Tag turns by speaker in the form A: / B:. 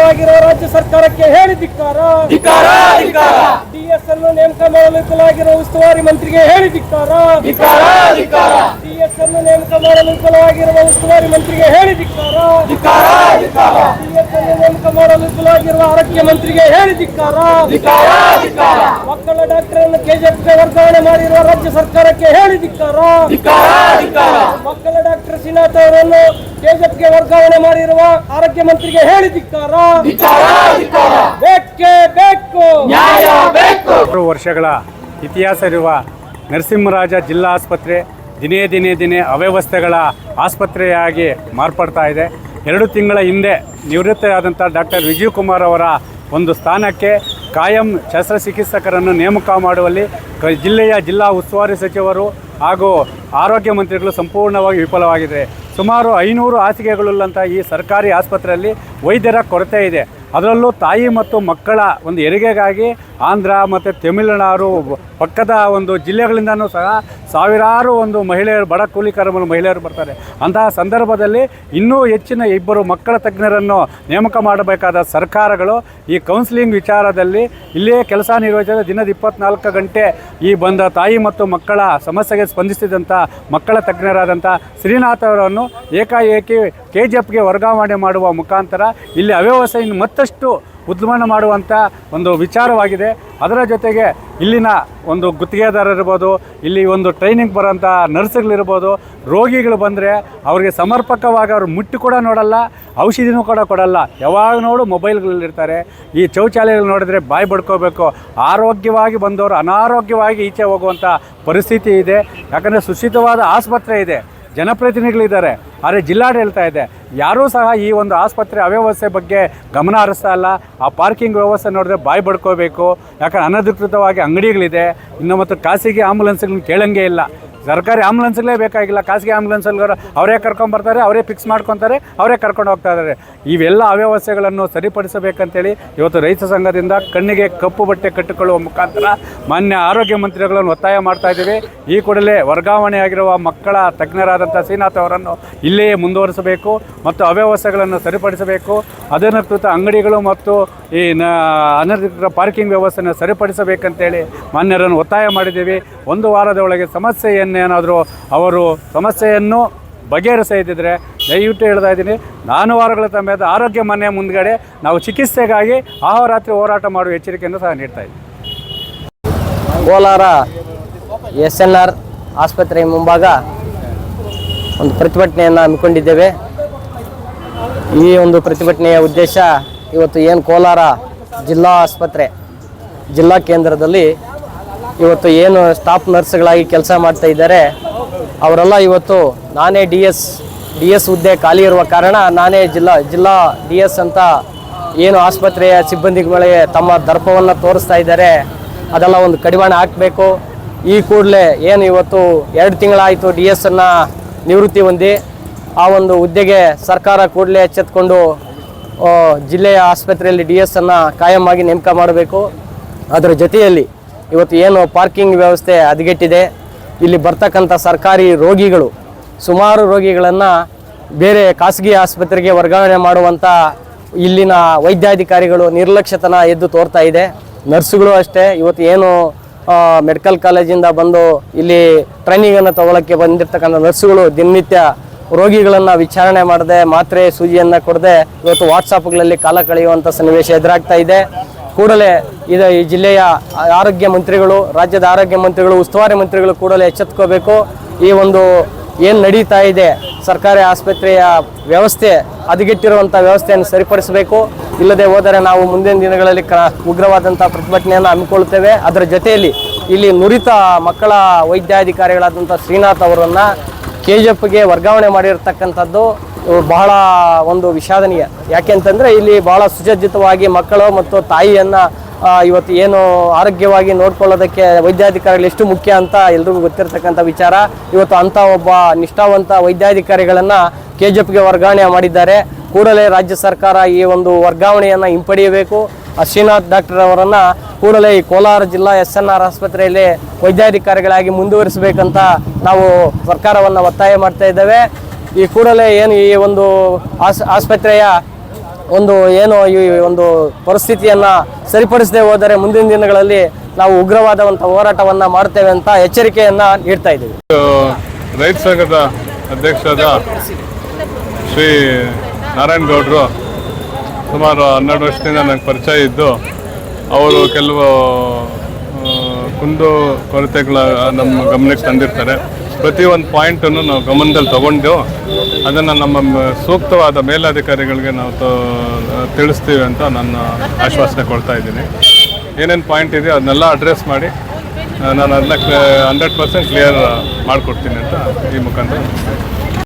A: ವಿಫಲವಾಗಿರುವ ರಾಜ್ಯ ಸರ್ಕಾರಕ್ಕೆ ಹೇಳಿ ಧಿಕ್ಕಾರ. ಡಿಎಸ್ ಅನ್ನು ನೇಮಕ ಮಾಡಲು ವಿಫಲವಾಗಿರುವ ಉಸ್ತುವಾರಿ ಮಂತ್ರಿಗೆ ಹೇಳಿ ಧಿಕ್ಕಾರ. ಡಿಎಸ್ ಅನ್ನು ನೇಮಕ ಮಾಡಲು ವಿಫಲವಾಗಿರುವ ಉಸ್ತುವಾರಿ ಮಂತ್ರಿಗೆ ಹೇಳಿ ಧಿಕ್ಕಾರ. ಡಿಎಸ್ ಅನ್ನು ನೇಮಕ ಮಾಡಲು ವಿಫಲವಾಗಿರುವ ಆರೋಗ್ಯ ಮಂತ್ರಿಗೆ ಹೇಳಿ ಧಿಕ್ಕಾರ. ಮಕ್ಕಳ ಡಾಕ್ಟರ್ ಅನ್ನು ಕೆಜಿಎಫ್ಗೆ ವರ್ಗಾವಣೆ ಮಾಡಿರುವ ರಾಜ್ಯ ಸರ್ಕಾರಕ್ಕೆ ಹೇಳಿ ಧಿಕ್ಕಾರ. ಮಕ್ಕಳ ಡಾಕ್ಟರ್ ಶ್ರೀನಾಥ್ ಅವರನ್ನು ಕೆಜಿಎಫ್ಗೆ ವರ್ಗಾವಣೆ ಮಾಡಿರುವ ಆರೋಗ್ಯ ಮಂತ್ರಿಗೆ ಹೇಳಿ ಧಿಕ್ಕಾರ. ಬೇಕೇ ಬೇಕು, ನ್ಯಾಯ ಬೇಕು.
B: 6 ವರ್ಷಗಳ ಇತಿಹಾಸ ಇರುವ ನರಸಿಂಹರಾಜ ಜಿಲ್ಲಾ ಆಸ್ಪತ್ರೆ ದಿನೇ ಅವ್ಯವಸ್ಥೆಗಳ ಆಸ್ಪತ್ರೆಯಾಗಿ ಮಾರ್ಪಡ್ತಾ ಇದೆ. 2 ತಿಂಗಳ ಹಿಂದೆ ನಿವೃತ್ತಿಯಾದಂಥ ಡಾಕ್ಟರ್ ವಿಜಯ್ ಕುಮಾರ್ ಅವರ ಒಂದು ಸ್ಥಾನಕ್ಕೆ ಕಾಯಂ ಶಸ್ತ್ರಚಿಕಿತ್ಸಕರನ್ನು ನೇಮಕ ಮಾಡುವಲ್ಲಿ ಜಿಲ್ಲಾ ಉಸ್ತುವಾರಿ ಸಚಿವರು ಹಾಗೂ ಆರೋಗ್ಯ ಮಂತ್ರಿಗಳು ಸಂಪೂರ್ಣವಾಗಿ ವಿಫಲವಾಗಿದೆ. ಸುಮಾರು 500 ಹಾಸಿಗೆಗಳುಳ್ಳಂಥ ಈ ಸರ್ಕಾರಿ ಆಸ್ಪತ್ರೆಯಲ್ಲಿ ವೈದ್ಯರ ಕೊರತೆ ಇದೆ. ಅದರಲ್ಲೂ ತಾಯಿ ಮತ್ತು ಮಕ್ಕಳ ಒಂದು ಹೆರಿಗೆಗಾಗಿ ಆಂಧ್ರ ಮತ್ತು ತಮಿಳುನಾಡು ಪಕ್ಕದ ಒಂದು ಜಿಲ್ಲೆಗಳಿಂದನೂ ಸಹ ಸಾವಿರಾರು ಒಂದು ಮಹಿಳೆಯರು, ಬಡ ಕೂಲಿಕಾರ ಮಹಿಳೆಯರು ಬರ್ತಾರೆ. ಅಂತಹ ಸಂದರ್ಭದಲ್ಲಿ ಇನ್ನೂ ಹೆಚ್ಚಿನ 2 ಮಕ್ಕಳ ತಜ್ಞರನ್ನು ನೇಮಕ ಮಾಡಬೇಕಾದ ಸರ್ಕಾರಗಳು ಈ ಕೌನ್ಸಿಲಿಂಗ್ ವಿಚಾರದಲ್ಲಿ ಇಲ್ಲಿಯೇ ಕೆಲಸ ನಿರ್ವಹಿಸಿದ ದಿನದ 24 ಗಂಟೆ ಈ ಬಂದ ತಾಯಿ ಮತ್ತು ಮಕ್ಕಳ ಸಮಸ್ಯೆಗೆ ಸ್ಪಂದಿಸಿದಂಥ ಮಕ್ಕಳ ತಜ್ಞರಾದಂಥ ಶ್ರೀನಾಥ್ ಅವರನ್ನು ಏಕಾಏಕಿ ಕೆಜಿಎಫ್ಗೆ ವರ್ಗಾವಣೆ ಮಾಡುವ ಮುಖಾಂತರ ಇಲ್ಲಿ ಅವ್ಯವಸ್ಥೆಯನ್ನು ಮತ್ತಷ್ಟು ಉದ್ಮನ ಮಾಡುವಂಥ ಒಂದು ವಿಚಾರವಾಗಿದೆ. ಅದರ ಜೊತೆಗೆ ಇಲ್ಲಿನ ಒಂದು ಗುತ್ತಿಗೆದಾರರಿರ್ಬೋದು, ಇಲ್ಲಿ ಒಂದು ಟ್ರೈನಿಂಗ್ ಬರೋಂಥ ನರ್ಸ್ಗಳಿರ್ಬೋದು, ರೋಗಿಗಳು ಬಂದರೆ ಅವರಿಗೆ ಸಮರ್ಪಕವಾಗಿ ಅವರು ಮುಟ್ಟಿ ಕೂಡ ನೋಡಲ್ಲ, ಔಷಧಿನೂ ಕೂಡ ಕೊಡಲ್ಲ. ಯಾವಾಗ ನೋಡು ಮೊಬೈಲ್ಗಳಲ್ಲಿರ್ತಾರೆ. ಈ ಶೌಚಾಲಯಗಳು ನೋಡಿದ್ರೆ ಬಾಯಿ ಬಡ್ಕೋಬೇಕು. ಆರೋಗ್ಯವಾಗಿ ಬಂದವರು ಅನಾರೋಗ್ಯವಾಗಿ ಈಚೆ ಹೋಗುವಂಥ ಪರಿಸ್ಥಿತಿ ಇದೆ. ಯಾಕಂದರೆ ಸುಶಿತವಾದ ಆಸ್ಪತ್ರೆ ಇದೆ, ಜನಪ್ರತಿನಿಧಿಗಳಿದ್ದಾರೆ, ಆದರೆ ಜಿಲ್ಲಾಡಳಿತ ಇದೆ. ಯಾರೂ ಸಹ ಈ ಒಂದು ಆಸ್ಪತ್ರೆ ಅವ್ಯವಸ್ಥೆ ಬಗ್ಗೆ ಗಮನ ಹರಿಸ್ತಾ ಇಲ್ಲ. ಆ ಪಾರ್ಕಿಂಗ್ ವ್ಯವಸ್ಥೆ ನೋಡಿದ್ರೆ ಬಾಯಿ ಬಡ್ಕೋಬೇಕು. ಯಾಕಂದ್ರೆ ಅನಧಿಕೃತವಾಗಿ ಅಂಗಡಿಗಳಿದೆ. ಇನ್ನು ಮತ್ತು ಖಾಸಗಿ ಆಂಬುಲೆನ್ಸ್ಗಳನ್ನ ಕೇಳಂಗೆ ಇಲ್ಲ. ಸರ್ಕಾರಿ ಆಂಬುಲೆನ್ಸ್ಗಳೇ ಬೇಕಾಗಿಲ್ಲ. ಖಾಸಗಿ ಆಂಬುಲೆನ್ಸ್ಗಳು ಅವರೇ ಕರ್ಕೊಂಬರ್ತಾರೆ, ಅವರೇ ಫಿಕ್ಸ್ ಮಾಡ್ಕೊತಾರೆ, ಅವರೇ ಕರ್ಕೊಂಡು ಹೋಗ್ತಾ ಇದ್ದಾರೆ. ಇವೆಲ್ಲ ಅವ್ಯವಸ್ಥೆಗಳನ್ನು ಸರಿಪಡಿಸಬೇಕಂತೇಳಿ ಇವತ್ತು ರೈತ ಸಂಘದಿಂದ ಕಣ್ಣಿಗೆ ಕಪ್ಪು ಬಟ್ಟೆ ಕಟ್ಟಿಕೊಳ್ಳುವ ಮುಖಾಂತರ ಮಾನ್ಯ ಆರೋಗ್ಯ ಮಂತ್ರಿಗಳನ್ನು ಒತ್ತಾಯ ಮಾಡ್ತಾ ಇದ್ದೀವಿ. ಈ ಕೂಡಲೇ ವರ್ಗಾವಣೆಯಾಗಿರುವ ಮಕ್ಕಳ ತಜ್ಞರಾದಂಥ ಶ್ರೀನಾಥ್ ಅವರನ್ನು ಇಲ್ಲಿಯೇ ಮುಂದುವರಿಸಬೇಕು ಮತ್ತು ಅವ್ಯವಸ್ಥೆಗಳನ್ನು ಸರಿಪಡಿಸಬೇಕು. ಅನಧಿಕೃತ ಅಂಗಡಿಗಳು ಮತ್ತು ಈ ಅನಧಿಕೃತ ಪಾರ್ಕಿಂಗ್ ವ್ಯವಸ್ಥೆಯನ್ನು ಸರಿಪಡಿಸಬೇಕಂತೇಳಿ ಮಾನ್ಯರನ್ನು ಒತ್ತಾಯ ಮಾಡಿದ್ದೀವಿ. 1 ವಾರದ ಒಳಗೆ ಸಮಸ್ಯೆಯನ್ನೇನಾದರೂ ಅವರು ಸಮಸ್ಯೆಯನ್ನು ಬಗೆಹರಿಸದಿದ್ದರೆ ದಯವಿಟ್ಟು ಹೇಳ್ತಾ ಇದ್ದೀನಿ, 4 ವಾರಗಳ ತಮ್ಮದ ಆರೋಗ್ಯ ಮನೆ ಮುಂದ್ಗಡೆ ನಾವು ಚಿಕಿತ್ಸೆಗಾಗಿ ಅಹೋರಾತ್ರಿ ಹೋರಾಟ ಮಾಡುವ ಎಚ್ಚರಿಕೆಯನ್ನು ಸಹ ನೀಡ್ತಾ ಇದ್ದೀವಿ.
C: ಕೋಲಾರ SNR ಆಸ್ಪತ್ರೆ ಮುಂಭಾಗ ಒಂದು ಪ್ರತಿಭಟನೆಯನ್ನು ಹಮ್ಮಿಕೊಂಡಿದ್ದೇವೆ. ಈ ಒಂದು ಪ್ರತಿಭಟನೆಯ ಉದ್ದೇಶ ಇವತ್ತು ಏನು ಕೋಲಾರ ಜಿಲ್ಲಾ ಆಸ್ಪತ್ರೆ ಜಿಲ್ಲಾ ಕೇಂದ್ರದಲ್ಲಿ ಇವತ್ತು ಏನು ಸ್ಟಾಫ್ ನರ್ಸ್ಗಳಾಗಿ ಕೆಲಸ ಮಾಡ್ತಾ ಇದ್ದಾರೆ ಅವರೆಲ್ಲ ಇವತ್ತು ನಾನೇ ಡಿ ಎಸ್ ಹುದ್ದೆ ಖಾಲಿ ಇರುವ ಕಾರಣ ನಾನೇ ಜಿಲ್ಲಾ DS ಅಂತ ಏನು ಆಸ್ಪತ್ರೆಯ ಸಿಬ್ಬಂದಿಗಳಿಗೆ ತಮ್ಮ ದರ್ಪವನ್ನು ತೋರಿಸ್ತಾ ಇದ್ದಾರೆ. ಅದೆಲ್ಲ ಒಂದು ಕಡಿವಾಣ ಹಾಕಬೇಕು. ಈ ಕೂಡಲೇ ಏನು ಇವತ್ತು 2 ತಿಂಗಳಾಯಿತು DS ಅನ್ನು ನಿವೃತ್ತಿ ಹೊಂದಿ ಆ ಒಂದು ಹುದ್ದೆಗೆ ಸರ್ಕಾರ ಕೂಡಲೇ ಎಚ್ಚೆತ್ತುಕೊಂಡು ಜಿಲ್ಲೆಯ ಆಸ್ಪತ್ರೆಯಲ್ಲಿ DS ಅನ್ನು ಕಾಯಮಾಗಿ ನೇಮಕ ಮಾಡಬೇಕು. ಅದರ ಜೊತೆಯಲ್ಲಿ ಇವತ್ತು ಏನು ಪಾರ್ಕಿಂಗ್ ವ್ಯವಸ್ಥೆ ಹದಗೆಟ್ಟಿದೆ, ಇಲ್ಲಿ ಬರ್ತಕ್ಕಂಥ ಸರ್ಕಾರಿ ರೋಗಿಗಳು ಸುಮಾರು ರೋಗಿಗಳನ್ನು ಬೇರೆ ಖಾಸಗಿ ಆಸ್ಪತ್ರೆಗೆ ವರ್ಗಾವಣೆ ಮಾಡುವಂಥ ಇಲ್ಲಿನ ವೈದ್ಯಾಧಿಕಾರಿಗಳು ನಿರ್ಲಕ್ಷ್ಯತನ ಎದ್ದು ತೋರ್ತಾ ಇದೆ. ನರ್ಸುಗಳು ಅಷ್ಟೇ ಇವತ್ತು ಏನು ಮೆಡಿಕಲ್ ಕಾಲೇಜಿಂದ ಬಂದು ಇಲ್ಲಿ ಟ್ರೈನಿಂಗನ್ನು ತಗೊಳ್ಳೋಕ್ಕೆ ಬಂದಿರತಕ್ಕಂಥ ನರ್ಸುಗಳು ದಿನನಿತ್ಯ ರೋಗಿಗಳನ್ನು ವಿಚಾರಣೆ ಮಾಡದೆ ಮಾತ್ರೆ ಸೂಜಿಯನ್ನು ಕೊಡದೆ ಇವತ್ತು ವಾಟ್ಸಾಪ್ಗಳಲ್ಲಿ ಕಾಲ ಕಳೆಯುವಂಥ ಸನ್ನಿವೇಶ ಎದುರಾಗ್ತಾ ಇದೆ. ಕೂಡಲೇ ಈ ಜಿಲ್ಲೆಯ ಆರೋಗ್ಯ ಮಂತ್ರಿಗಳು, ರಾಜ್ಯದ ಆರೋಗ್ಯ ಮಂತ್ರಿಗಳು, ಉಸ್ತುವಾರಿ ಮಂತ್ರಿಗಳು ಕೂಡಲೇ ಎಚ್ಚೆತ್ತುಕೋಬೇಕು. ಈ ಒಂದು ಏನು ನಡೀತಾ ಇದೆ ಸರ್ಕಾರಿ ಆಸ್ಪತ್ರೆಯ ವ್ಯವಸ್ಥೆ ಹದಗೆಟ್ಟಿರುವಂಥ ವ್ಯವಸ್ಥೆಯನ್ನು ಸರಿಪಡಿಸಬೇಕು. ಇಲ್ಲದೆ ಹೋದರೆ ನಾವು ಮುಂದಿನ ದಿನಗಳಲ್ಲಿ ಉಗ್ರವಾದಂಥ ಪ್ರತಿಭಟನೆಯನ್ನು ಹಮ್ಮಿಕೊಳ್ಳುತ್ತೇವೆ. ಅದರ ಜೊತೆಯಲ್ಲಿ ಇಲ್ಲಿ ನುರಿತ ಮಕ್ಕಳ ವೈದ್ಯಾಧಿಕಾರಿಗಳಾದಂಥ ಶ್ರೀನಾಥ್ ಅವರನ್ನು KGFಗೆ ವರ್ಗಾವಣೆ ಮಾಡಿರ್ತಕ್ಕಂಥದ್ದು ಬಹಳ ಒಂದು ವಿಷಾದನೀಯ. ಯಾಕೆಂತಂದರೆ ಇಲ್ಲಿ ಬಹಳ ಸುಸಜ್ಜಿತವಾಗಿ ಮಕ್ಕಳು ಮತ್ತು ತಾಯಿಯನ್ನು ಇವತ್ತು ಏನು ಆರೋಗ್ಯವಾಗಿ ನೋಡ್ಕೊಳ್ಳೋದಕ್ಕೆ ವೈದ್ಯಾಧಿಕಾರಿಗಳು ಎಷ್ಟು ಮುಖ್ಯ ಅಂತ ಎಲ್ರಿಗೂ ಗೊತ್ತಿರತಕ್ಕಂಥ ವಿಚಾರ. ಇವತ್ತು ಅಂಥ ಒಬ್ಬ ನಿಷ್ಠಾವಂತ ವೈದ್ಯಾಧಿಕಾರಿಗಳನ್ನು KGFಗೆ ವರ್ಗಾವಣೆ ಮಾಡಿದ್ದಾರೆ. ಕೂಡಲೇ ರಾಜ್ಯ ಸರ್ಕಾರ ಈ ಒಂದು ವರ್ಗಾವಣೆಯನ್ನು ಹಿಂಪಡೆಯಬೇಕು. ಶ್ರೀನಾಥ್ ಡಾಕ್ಟರ್ ಅವರನ್ನು ಕೂಡಲೇ ಈ ಕೋಲಾರ ಜಿಲ್ಲಾ SNR ಆಸ್ಪತ್ರೆಯಲ್ಲಿ ವೈದ್ಯಾಧಿಕಾರಿಗಳಾಗಿ ಮುಂದುವರಿಸಬೇಕಂತ ನಾವು ಸರ್ಕಾರವನ್ನು ಒತ್ತಾಯ ಮಾಡ್ತಾ ಇದ್ದೇವೆ. ಈ ಕೂಡಲೇ ಏನು ಈ ಒಂದು ಆಸ್ಪತ್ರೆಯ ಒಂದು ಏನು ಈ ಒಂದು ಪರಿಸ್ಥಿತಿಯನ್ನು ಸರಿಪಡಿಸದೆ ಹೋದರೆ ಮುಂದಿನ ದಿನಗಳಲ್ಲಿ ನಾವು ಉಗ್ರವಾದಂಥ ಹೋರಾಟವನ್ನು ಮಾಡ್ತೇವೆ ಅಂತ ಎಚ್ಚರಿಕೆಯನ್ನು ನೀಡ್ತಾ ಇದ್ದೀವಿ.
D: ರೈತ ಸಂಘದ ಅಧ್ಯಕ್ಷರಾದ ಶ್ರೀ ನಾರಾಯಣ ಗೌಡರು ಸುಮಾರು 12 ವರ್ಷದಿಂದ ನನಗೆ ಪರಿಚಯ ಇದ್ದು ಅವರು ಕೆಲವು ಕುಂದು ಕೊರತೆಗಳ ನಮ್ಮ ಗಮನಕ್ಕೆ ತಂದಿರ್ತಾರೆ. ಪ್ರತಿಯೊಂದು ಪಾಯಿಂಟನ್ನು ನಾವು ಗಮನದಲ್ಲಿ ತಗೊಂಡು ಅದನ್ನು ನಮ್ಮ ಸೂಕ್ತವಾದ ಮೇಲಧಿಕಾರಿಗಳಿಗೆ ನಾವು ತಿಳಿಸ್ತೀವಿ ಅಂತ ನಾನು ಆಶ್ವಾಸನೆ ಕೊಡ್ತಾ ಇದ್ದೀನಿ. ಏನೇನು ಪಾಯಿಂಟ್ ಇದೆಯೋ ಅದನ್ನೆಲ್ಲ ಅಡ್ರೆಸ್ ಮಾಡಿ ನಾನು ಅದನ್ನ 100% ಕ್ಲಿಯರ್ ಮಾಡಿಕೊಡ್ತೀನಿ ಅಂತ ಈ ಮುಖಾಂತರ